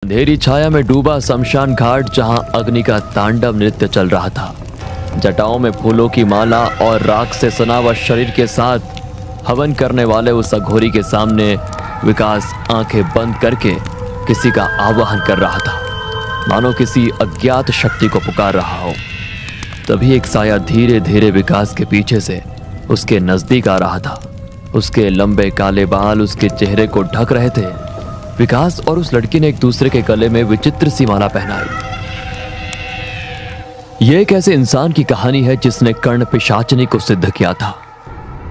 अंधेरी छाया में डूबा शमशान घाट, जहां अग्नि का तांडव नृत्य चल रहा था। जटाओं में फूलों की माला और राख से सना हुआ शरीर के साथ हवन करने वाले उस अघोरी के सामने विकास आंखें बंद करके किसी का आवाहन कर रहा था, मानो किसी अज्ञात शक्ति को पुकार रहा हो। तभी एक साया धीरे धीरे विकास के पीछे से उसके नजदीक आ रहा था। उसके लंबे काले बाल उसके चेहरे को ढक रहे थे। विकास और उस लड़की ने एक दूसरे के गले में विचित्र सी माला पहनाई। यह एक ऐसे इंसान की कहानी है जिसने कर्ण पिशाचनी को सिद्ध किया था।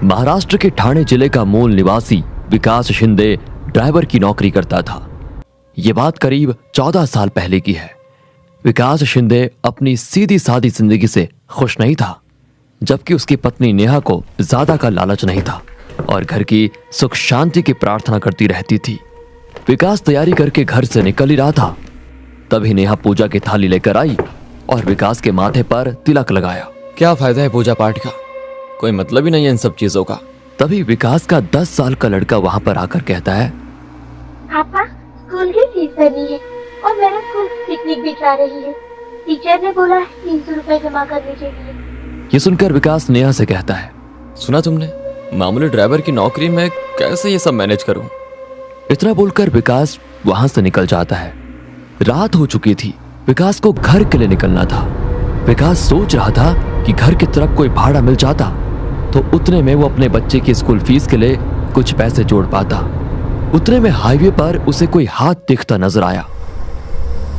महाराष्ट्र के ठाणे जिले का मूल निवासी विकास शिंदे ड्राइवर की नौकरी करता था। यह बात करीब 14 साल पहले की है। विकास शिंदे अपनी सीधी सादी जिंदगी से खुश नहीं था, जबकि उसकी पत्नी नेहा को ज्यादा का लालच नहीं था और घर की सुख शांति की प्रार्थना करती रहती थी। विकास तैयारी करके घर से निकल ही रहा था, तभी नेहा पूजा की थाली लेकर आई और विकास के माथे पर तिलक लगाया। क्या फायदा है पूजा पाठ का, कोई मतलब ही नहीं है इन सब चीजों का। तभी विकास का 10 साल का लड़का वहां पर आकर कहता है, पापा स्कूल की फीस भरनी है और मेरा स्कूल पिकनिक भी जा रही है। टीचर ने बोला 300 रुपए जमा करने के लिए। ये सुनकर विकास नेहा से कहता है, सुना तुमने, मामूली ड्राइवर की नौकरी में कैसे ये सब मैनेज करूं। इतना बोलकर विकास वहां से निकल जाता है। रात हो चुकी थी। विकास को घर के लिए निकलना था। विकास सोच रहा था कि घर की तरफ कोई भाड़ा मिल जाता तो उतने में वो अपने बच्चे की स्कूल फीस के लिए कुछ पैसे जोड़ पाता। उतने में हाईवे पर उसे कोई हाथ दिखता नजर आया।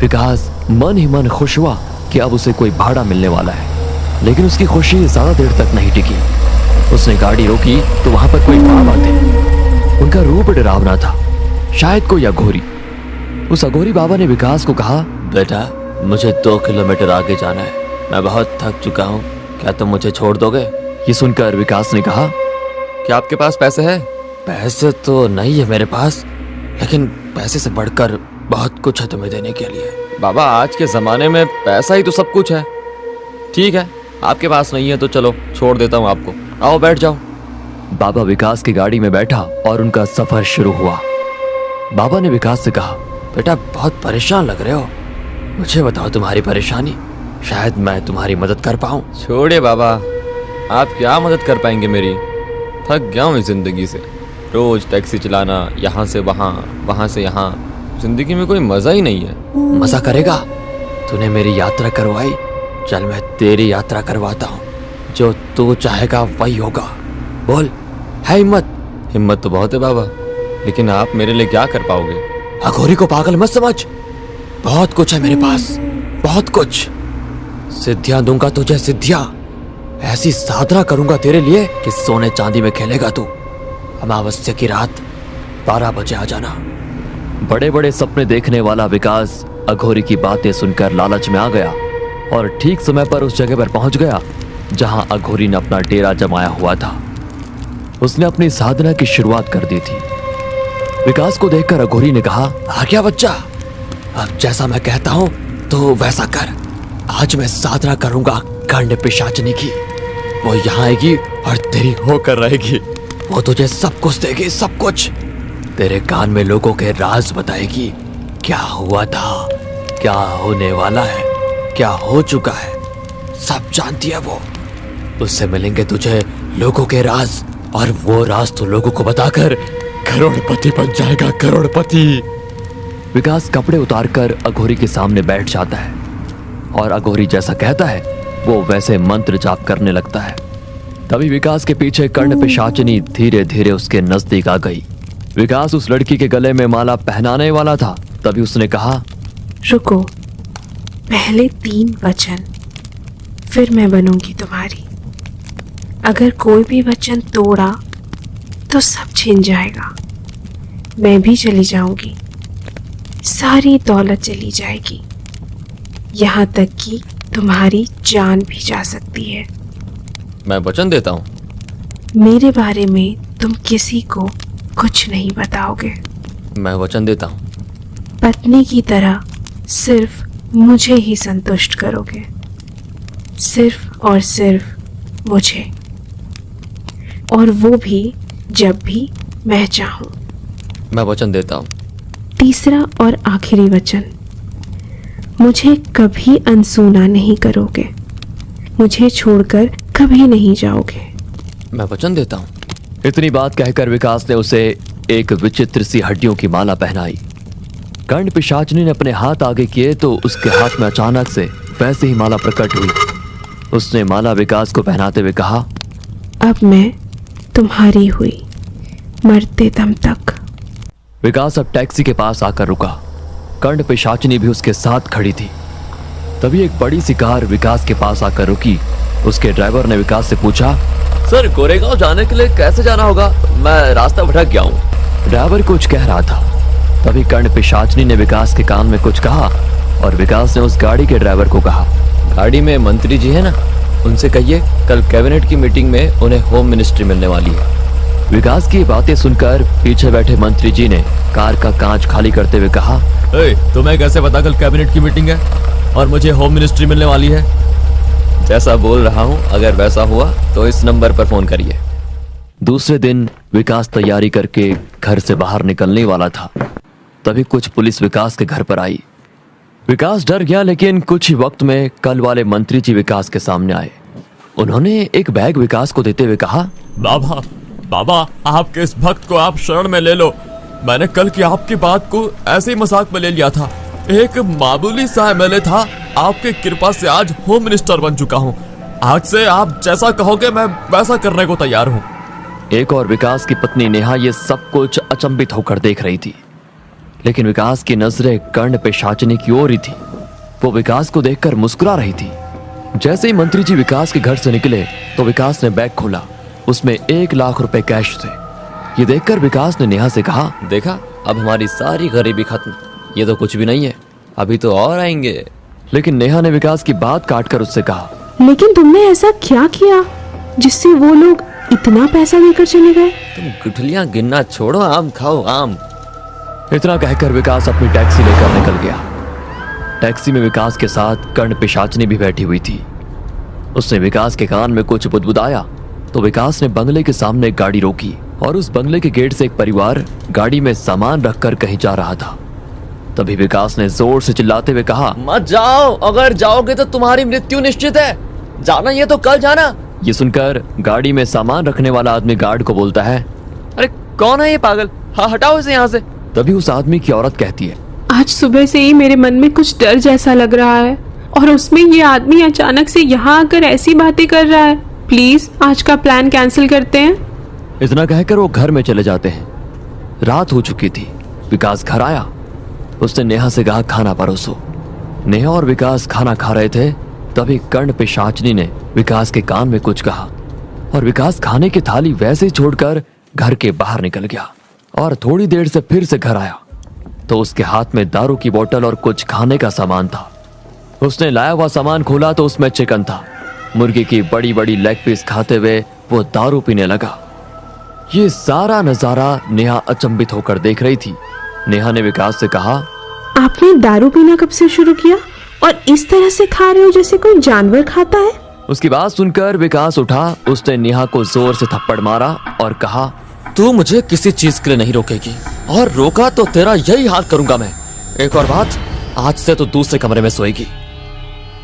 विकास मन ही मन खुश हुआ कि अब उसे कोई भाड़ा मिलने वाला है, लेकिन उसकी खुशी ज्यादा देर तक नहीं टिकी। उसने गाड़ी रोकी तो वहां पर कोई बाबा थे। उनका रूप डरावना था, शायद कोई अघोरी। उस अघोरी बाबा ने विकास को कहा, बेटा मुझे 2 किलोमीटर आगे जाना है, मैं बहुत थक चुका हूँ, क्या तुम मुझे छोड़ दोगे। ये सुनकर विकास ने कहा, क्या आपके पास पैसे है। पैसे तो नहीं है मेरे पास, लेकिन पैसे से बढ़कर बहुत कुछ है तुम्हें देने के लिए। बाबा आज के जमाने में पैसा ही तो सब कुछ है। ठीक है आपके पास नहीं है तो चलो छोड़ देता हूँ आपको, आओ बैठ जाओ। बाबा विकास की गाड़ी में बैठा और उनका सफर शुरू हुआ। बाबा ने विकास से कहा, बेटा बहुत परेशान लग रहे हो, मुझे बताओ तुम्हारी परेशानी, शायद मैं तुम्हारी मदद कर पाऊँ। छोड़िए बाबा, आप क्या मदद कर पाएंगे मेरी, थक गया हूँ इस जिंदगी से। रोज टैक्सी चलाना, यहाँ से वहाँ, वहाँ से यहाँ, जिंदगी में कोई मजा ही नहीं है। मजा करेगा, तूने मेरी यात्रा करवाई, चल मैं तेरी यात्रा करवाता हूँ। जो तू चाहेगा वही होगा, बोल है हिम्मत। हिम्मत तो बहुत है बाबा, लेकिन आप मेरे लिए क्या कर पाओगे। अघोरी को पागल मत समझ, बहुत कुछ है मेरे पास, बहुत कुछ। सिद्धियां दूंगा तुझे, सिद्धियां ऐसी साधना करूंगा तेरे लिए कि सोने चांदी में खेलेगा तू। अमावस्या की रात 12 बजे आ जाना। बड़े बड़े सपने देखने वाला विकास अघोरी की बातें सुनकर लालच में आ गया और ठीक समय पर उस जगह पर पहुंच गया जहां अघोरी ने अपना डेरा जमाया हुआ था। उसने अपनी साधना की शुरुआत कर दी थी। विकास को देखकर अघोरी ने कहा, आ गया बच्चा, अब जैसा मैं कहता हूं तो वैसा कर। आज मैं साधना करूंगा कर्ण पिशाचनी की, वो यहाँ आएगी और तेरी होकर रहेगी। वो तुझे सब कुछ देगी, सब कुछ। तेरे कान में लोगों के राज बताएगी, क्या हुआ था, क्या होने वाला है, क्या हो चुका है, सब जानती है वो। उससे मिलेंगे तुझे लोगों के राज और वो राज तो लोगों को बताकर करोड़पति बन जाएगा, करोड़पति। विकास कपड़े उतारकर अघोरी के सामने बैठ जाता है और अघोरी जैसा कहता है वो वैसे मंत्र जाप करने लगता है। तभी विकास के पीछे कर्ण पिशाचनी धीरे धीरे उसके नजदीक आ गई। विकास उस लड़की के गले में माला पहनाने वाला था, तभी उसने कहा, रुको, पहले 3 वचन, फिर मैं बनूंगी तुम्हारी। अगर कोई भी वचन तोड़ा तो सब छिन जाएगा, मैं भी चली जाऊंगी, सारी दौलत चली जाएगी, यहाँ तक कि तुम्हारी जान भी जा सकती है। मैं वचन देता हूँ। मेरे बारे में तुम किसी को कुछ नहीं बताओगे। मैं वचन देता हूँ। पत्नी की तरह सिर्फ मुझे ही संतुष्ट करोगे, सिर्फ और सिर्फ मुझे, और वो भी जब भी मैं चाहूँ। मैं वचन देता हूँ। तीसरा और आखिरी वचन, मुझे कभी अनसुना नहीं करोगे, मुझे छोड़कर कभी नहीं जाओगे। मैं वचन देता हूँ। इतनी बात कहकर विकास ने उसे एक विचित्र सी हड्डियों की माला पहनाई। कर्ण पिशाचनी ने अपने हाथ आगे किए तो उसके हाथ में अचानक से वैसे ही माला प्रकट हुई। उसने माला विकास को पहनाते हुए कहा, अब मैं तुम्हारी हुई, मरते दम तक। विकास अब टैक्सी के पास आकर रुका। कर्ण पिशाचनी भी उसके साथ खड़ी थी। तभी एक बड़ी सी कार विकास के पास आकर रुकी। उसके ड्राइवर ने विकास से पूछा, सर गोरेगांव जाने के लिए कैसे जाना होगा? मैं रास्ता भटक गया हूँ। ड्राइवर कुछ कह रहा था। तभी कर्ण पिशाचनी ने विकास के कान में कुछ कहा और विकास ने उस गाड़ी के ड्राइवर को कहा, गाड़ी में मंत्री जी है ना, उनसे कहिए कल कैबिनेट की मीटिंग में उन्हें होम मिनिस्ट्री मिलने वाली है। विकास की बातें सुनकर पीछे बैठे मंत्री जी ने कार का कांच खाली करते हुए कहा, तुम्हें कैसे पता कल कैबिनेट की मीटिंग है और मुझे होम मिनिस्ट्री मिलने वाली है? जैसा बोल रहा हूँ, अगर वैसा हुआ तो इस नंबर पर फोन करिए। दूसरे दिन विकास तैयारी करके घर से बाहर निकलने वाला था। तभी कुछ पुलिस विकास के घर पर आई। विकास डर गया, लेकिन कुछ ही वक्त में कल वाले मंत्री जी विकास के सामने आए। उन्होंने एक बैग विकास को देते हुए कहा, बाबा बाबा, आपके इस भक्त को आप शरण में ले लो। मैंने कल की आपकी बात को ऐसे ही मजाक में ले लिया था। एक मामूली सा एमएलए था, आपके कृपा से आज होम मिनिस्टर बन चुका हूँ। आज से आप जैसा कहोगे मैं वैसा करने को तैयार हूँ। एक और विकास की पत्नी नेहा ये सब कुछ अचंभित होकर देख रही थी, लेकिन विकास की नजरें कर्ण पिशाचनी की ओर ही थी। वो विकास को देखकर मुस्कुरा रही थी। जैसे ही मंत्री जी विकास के घर से निकले तो विकास ने बैग खोला। उसमें 1 लाख रुपए कैश थे। ये देखकर विकास ने नेहा से कहा, देखा, अब हमारी सारी गरीबी खत्म। ये तो कुछ भी नहीं है, अभी तो और आएंगे। लेकिन नेहा ने विकास की बात काटकर उससे कहा, लेकिन तुमने ऐसा क्या किया जिससे वो लोग इतना पैसा लेकर चले गए? तुम गुठलियां गिनना छोड़ो, आम खाओ आम। इतना कहकर विकास अपनी टैक्सी लेकर निकल गया। टैक्सी में विकास के साथ कर्ण पिशाचनी भी बैठी हुई थी। उसने विकास के कान में कुछ बुदबुदाया तो विकास ने बंगले के सामने एक गाड़ी रोकी और उस बंगले के गेट से एक परिवार गाड़ी में सामान रखकर कहीं जा रहा था। तभी विकास ने जोर से चिल्लाते हुए कहा, मत जाओ, अगर जाओगे तो तुम्हारी मृत्यु निश्चित है। जाना ये तो कल जाना। ये सुनकर गाड़ी में सामान रखने वाला आदमी गार्ड को बोलता है, अरे कौन है ये पागल? हाँ हटाओ इसे यहाँ से। तभी उस आदमी की औरत कहती है, आज सुबह से ही मेरे मन में कुछ डर जैसा लग रहा है और उसमें ये आदमी अचानक से यहाँ आकर ऐसी बातें कर रहा है। प्लीज आज का प्लान कैंसिल करते हैं। इतना कहकर वो घर में चले जाते हैं। रात हो चुकी थी। विकास घर आया। उसने नेहा से कहा, खाना परोसो। नेहा और विकास खाना खा रहे थे। तभी कर्ण पिशाचनी ने विकास के कान में कुछ कहा और विकास खाने की थाली वैसे ही छोड़कर घर के बाहर निकल गया और थोड़ी देर से फिर से घर आया तो उसके हाथ में दारू की बोतल और कुछ खाने का सामान था। उसने लाया हुआ सामान खोला तो उसमें चिकन था। मुर्गी की बड़ी बड़ी लेग पीस खाते हुए वो दारू पीने लगा। ये सारा नजारा नेहा अचंभित होकर देख रही थी। नेहा ने विकास से कहा, आपने दारू पीना कब से शुरू किया और इस तरह से खा रहे हो जैसे कोई जानवर खाता है? उसकी बात सुनकर विकास उठा। उसने नेहा को जोर से थप्पड़ मारा और कहा, तू मुझे किसी चीज के लिए नहीं रोकेगी और रोका तो तेरा यही हाल करूंगा मैं। एक और बात, आज से तो दूसरे कमरे में सोएगी।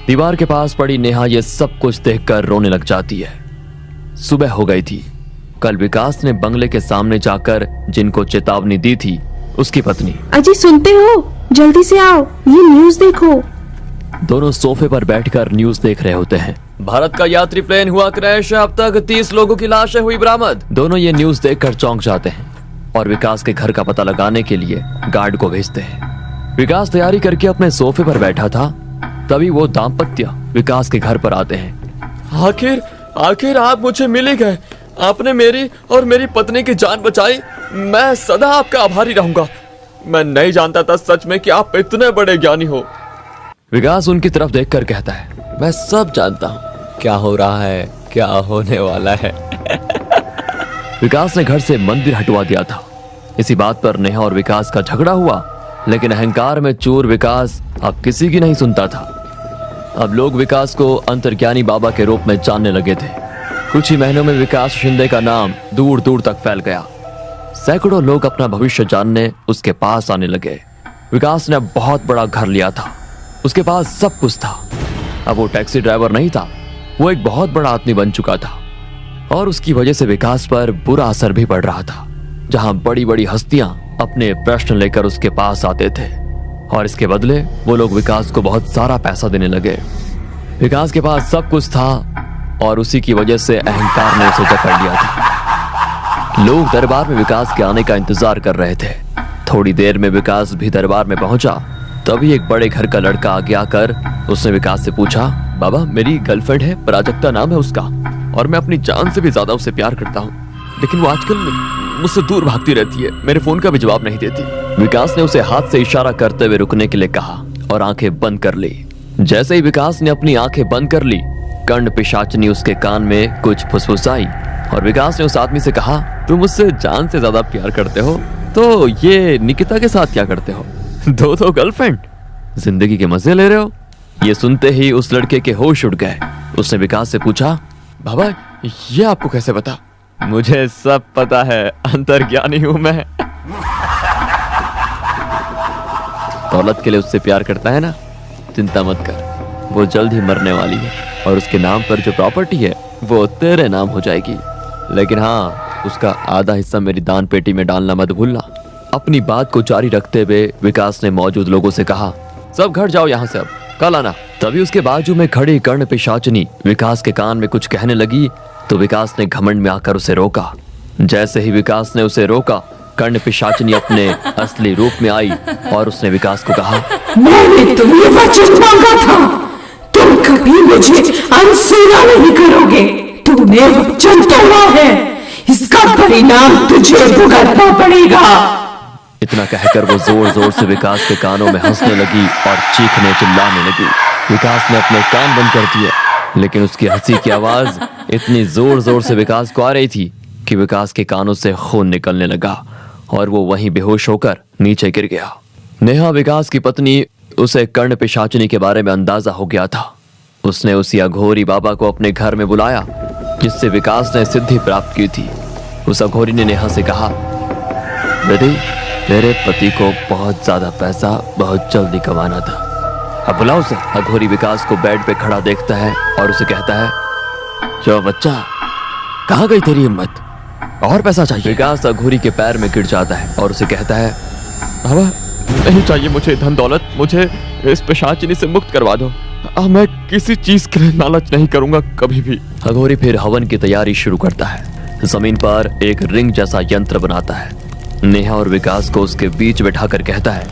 दीवार के पास पड़ी नेहा ये सब कुछ देखकर रोने लग जाती है। सुबह हो गई थी। कल विकास ने बंगले के सामने जाकर जिनको चेतावनी दी थी उसकी पत्नी, अजी सुनते हो, जल्दी से आओ, ये न्यूज देखो। दोनों सोफे पर बैठकर न्यूज देख रहे होते हैं। भारत का यात्री प्लेन हुआ क्रैश, अब तक 30 लोगों की लाशें हुई बरामद। दोनों ये न्यूज देखकर चौंक जाते हैं और विकास के घर का पता लगाने के लिए गार्ड को भेजते हैं। विकास तैयारी करके अपने सोफे पर बैठा था। तभी वो दाम्पत्य विकास के घर पर आते हैं। आखिर आप मुझे मिल ही गए। आपने मेरी और मेरी पत्नी की जान बचाई। मैं सदा आपका आभारी रहूंगा। मैं नहीं जानता था सच में कि आप इतने बड़े ज्ञानी हो। विकास उनकी तरफ देखकर कहता है, मैं सब जानता हूँ क्या हो रहा है, क्या होने वाला है। विकास ने घर से मंदिर हटवा दिया था। इसी बात पर नेहा और विकास का झगड़ा हुआ, लेकिन अहंकार में चूर विकास अब किसी की नहीं सुनता था। अब लोग विकास को अंतर्ज्ञानी बाबा के रूप में जानने लगे थे। कुछ ही महीनों में विकास शिंदे का नाम दूर दूर तक फैल गया। सैकड़ों लोग अपना भविष्य जानने उसके पास आने लगे। विकास ने बहुत बड़ा घर लिया था, उसके पास सब कुछ था। अब वो टैक्सी ड्राइवर नहीं था, वो एक बहुत बड़ा आदमी बन चुका था और उसकी वजह से विकास पर बुरा असर भी पड़ रहा था। जहां बड़ी बड़ी हस्तियां अपने प्रश्न लेकर उसके पास आते थे और इसके बदले वो लोग विकास को बहुत सारा पैसा देने लगे। विकास के पास सब कुछ था और उसी की वजह से अहंकार ने उसे जकड़ लिया था। लोग दरबार में विकास के आने का इंतजार कर रहे थे। थोड़ी देर में विकास भी दरबार में पहुंचा। तभी एक बड़े घर का लड़का आगे आकर उसने विकास से पूछा, बाबा मेरी गर्लफ्रेंड है, प्राजक्ता नाम है उसका, और मैं अपनी जान से भी ज्यादा उसे प्यार करता हूँ, लेकिन वो आजकल मुझसे दूर भागती रहती है, मेरे फोन का भी जवाब नहीं देती। विकास ने उसे हाथ से इशारा करते हुए रुकने के लिए कहा और आंखें बंद कर ली। जैसे ही विकास ने अपनी आंखें बंद कर ली, कर्ण पिशाचिनी उसके कान में कुछ फुसफुसाई और विकास ने उस आदमी से कहा, तुम मुझसे जान से ज्यादा प्यार करते हो तो ये निकिता के साथ क्या करते हो? दो गर्लफ्रेंड, जिंदगी के मजे ले रहे हो? ये सुनते ही उस लड़के के होश उड़ गए। उसने विकास से पूछा, बाबा ये आपको कैसे पता? मुझे सब पता है, अंतर्ज्ञानी हूं मैं। दौलत के लिए उससे प्यार करता है ना, चिंता मत कर, वो जल्द ही मरने वाली है और उसके नाम पर जो प्रॉपर्टी है वो तेरे नाम हो जाएगी, लेकिन हाँ उसका आधा हिस्सा मेरी दान पेटी में डालना मत भूलना। अपनी बात को जारी रखते हुए विकास ने मौजूद लोगों से कहा, सब घर जाओ यहाँ से, अब कल आना। तभी उसके बाजू में खड़ी कर्ण पिशाचिनी विकास के कान में कुछ कहने लगी तो विकास ने घमंड में आकर उसे रोका। जैसे ही विकास ने उसे रोका, कर्ण पिशाचिनी अपने असली रूप में आई और उसने विकास को कहा, मैंने तुम्हें वचन मांगा था, तुम कभी मुझे अनसुना नहीं करोगे। तुमने वचन तोड़ा है, इसका परिणाम तुझे भुगतना पड़ेगा। इतना कहकर वो जोर जोर से विकास के कानों में हंसने लगी और चीखने चिल्लाने लगी। विकास ने अपने कान बंद कर दिए, लेकिन उसकी हंसी की आवाज इतनी जोर जोर से विकास को आ रही थी कि विकास के कानों से खून निकलने लगा और वो वहीं बेहोश होकर नीचे गिर गया। नेहा विकास की पत्नी, उसे कर्ण पिशाचिनी के बारे में अंदाजा हो गया था। उसने उसी अघोरी बाबा को अपने घर में बुलाया जिससे विकास ने सिद्धि प्राप्त की थी। उस अघोरी ने नेहा से कहा, बेटी तेरे पति को बहुत ज्यादा पैसा बहुत जल्दी कमाना था, अब बुलाओ उसे। अघोरी विकास को बेड पे खड़ा देखता है और उसे कहता है, जो बच्चा, कहाँ गई तेरी हिम्मत, और पैसा चाहिए? विकास अघोरी के पैर में गिर जाता है और उसे कहता है, बाबा नहीं चाहिए मुझे धन दौलत, मुझे इस पिशाचिनी से मुक्त करवा दो, अब मैं किसी चीज के लिए लालच नहीं करूंगा कभी भी। अघोरी फिर हवन की तैयारी शुरू करता है। जमीन पर एक रिंग जैसा यंत्र बनाता है। नेहा और विकास को उसके बीच बैठाकर कहता है,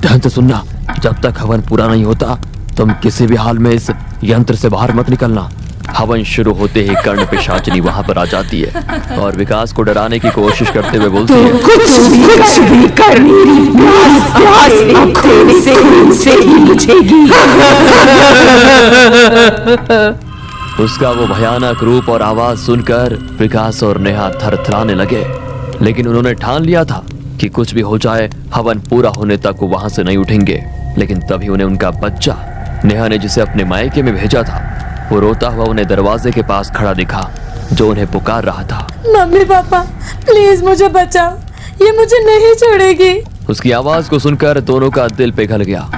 ध्यान से सुनना, जब तक हवन पूरा नहीं होता तुम किसी भी हाल में इस यंत्र से बाहर मत निकलना। हवन शुरू होते ही कर्ण पिशाचिनी वहां पर आ जाती है और विकास को डराने की कोशिश करते हुए बोलती है, कुछ भी कर मेरी प्यास तेरे से ही बुझेगी। उसका वो भयानक रूप और आवाज सुनकर विकास और नेहा थरथराने लगे, लेकिन उन्होंने ठान लिया था कि कुछ भी हो जाए हवन पूरा होने तक वो वहां से नहीं उठेंगे। लेकिन तभी उन्हें उनका बच्चा, नेहा ने जिसे अपने मायके में भेजा था, वो रोता हुआ उन्हें दरवाजे के पास खड़ा दिखा, जो उन्हें पुकार रहा था, मम्मी पापा प्लीज मुझे बचाओ, ये मुझे नहीं छोड़ेगी। उसकी आवाज को सुनकर दोनों का दिल पिघल गया।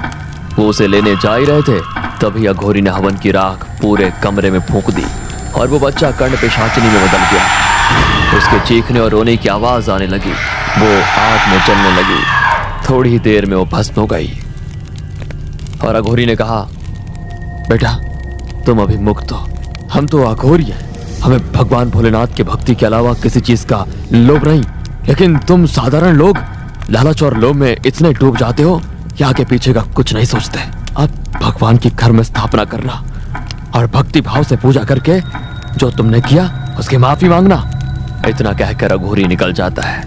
वो उसे लेने जा ही रहे थे, तभी अघोरी ने हवन की राख पूरे कमरे में फूंक दी और वो बच्चा कर्ण पिशाचिनी में बदल गया। उसके चीखने और रोने की आवाज आने लगी, वो आग में जलने लगी। थोड़ी ही देर में वो भस्म हो गई और अघोरी ने कहा, बेटा तुम अभी मुक्त हो, हम तो अघोरी हैं, हमें भगवान भोलेनाथ की भक्ति के अलावा किसी चीज का लोभ नहीं, लेकिन तुम साधारण लोग लालच और लोभ में इतने डूब जाते हो कि आगे पीछे का कुछ नहीं सोचते। अब भगवान की घर में स्थापना करना और भक्ति भाव से पूजा करके जो तुमने किया उसकी माफी मांगना। इतना कहकर अघोरी निकल जाता है।